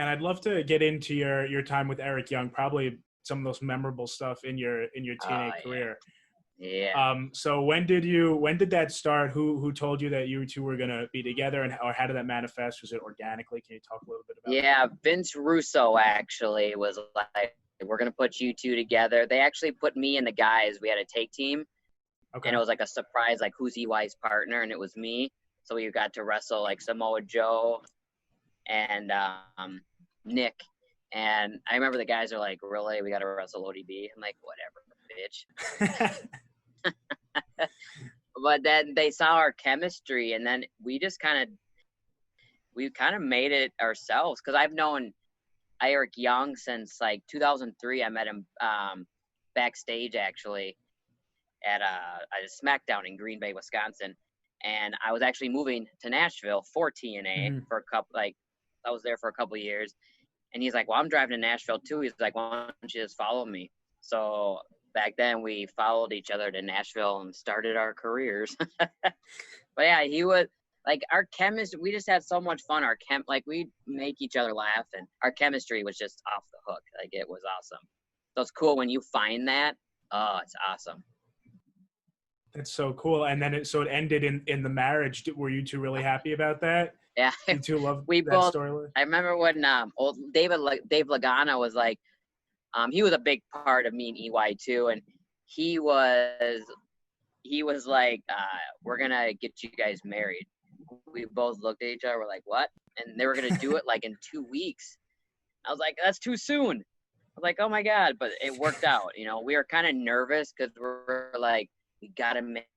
and I'd love to get into your time with Eric Young, probably some of the most memorable stuff in your TNA career. Yeah. So when did that start? Who told you that you two were gonna be together, or how did that manifest? Was it organically? Can you talk a little bit about Yeah, Vince Russo actually was like, we're gonna put you two together. They actually put me and the guys. We had a take team, Okay. and it was like a surprise, like who's EY's partner, and it was me. So we got to wrestle like Samoa Joe and Nick. And I remember the guys are like, really? We got to wrestle ODB? I'm like, whatever, bitch. But then they saw our chemistry, and then we kind of made it ourselves. Because I've known Eric Young since like 2003. I met him backstage actually at a SmackDown in Green Bay, Wisconsin. And I was actually moving to Nashville for TNA for a couple, like I was there for a couple of years. And he's like, well, I'm driving to Nashville too. He's like, why don't you just follow me? So back then we followed each other to Nashville and started our careers. But yeah, he was like, our chemistry, we just had so much fun. Like we'd make each other laugh, and our chemistry was just off the hook. Like it was awesome. So it's cool when you find that. Oh, it's awesome. That's so cool. And then it ended in the marriage. Were you two really happy about that? Yeah. You two loved that storyline? I remember when old Dave Lagana was like, he was a big part of me and EY too, and he was like, we're gonna get you guys married. We both looked at each other, we're like, what? And they were gonna do it like in 2 weeks. I was like, that's too soon. I was like, oh my God, but it worked out. You know, we were kind of nervous because we're like, we gotta make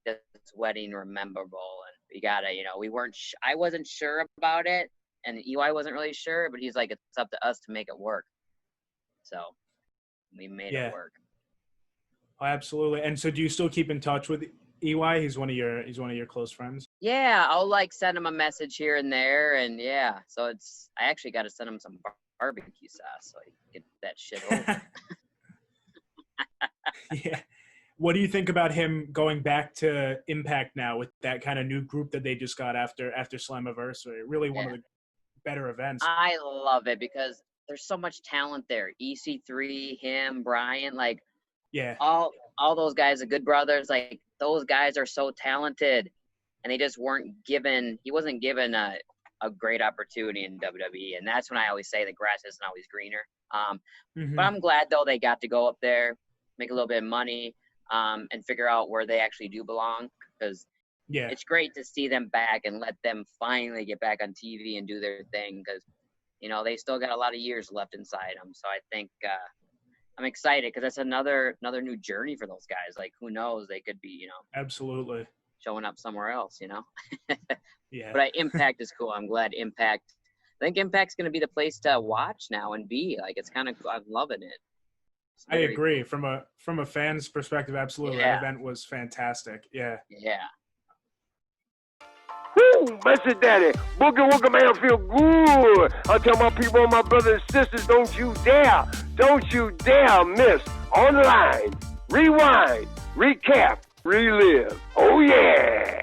this wedding memorable, and we gotta, I wasn't sure about it, and EY wasn't really sure, but he's like, it's up to us to make it work. So we made it work. Oh, absolutely. And so do you still keep in touch with EY? He's one of your close friends. Yeah, I'll like send him a message here and there, and yeah. So I actually got to send him some barbecue sauce so he can get that shit over. Yeah. What do you think about him going back to Impact now with that kind of new group that they just got after Slammiversary? Really one of the better events. I love it because there's so much talent there. EC3, him, Brian, like all those guys, the Good Brothers, like those guys are so talented, and they just he wasn't given a great opportunity in WWE. And that's when I always say the grass isn't always greener. But I'm glad though they got to go up there, make a little bit of money, and figure out where they actually do belong, because it's great to see them back and let them finally get back on TV and do their thing, because they still got a lot of years left inside them. So I think I'm excited because that's another new journey for those guys. Like, who knows, they could be absolutely showing up somewhere else. Yeah. But Impact is cool. I'm glad Impact. I think Impact's going to be the place to watch now and be like. It's kind of, I'm loving it. I agree. From a fan's perspective, absolutely. Yeah. That event was fantastic. Yeah. Yeah. Woo! Message Daddy. Boogie Woogie Man feel good. I tell my people, my brothers and sisters, don't you dare miss online. Rewind, recap, relive. Oh yeah!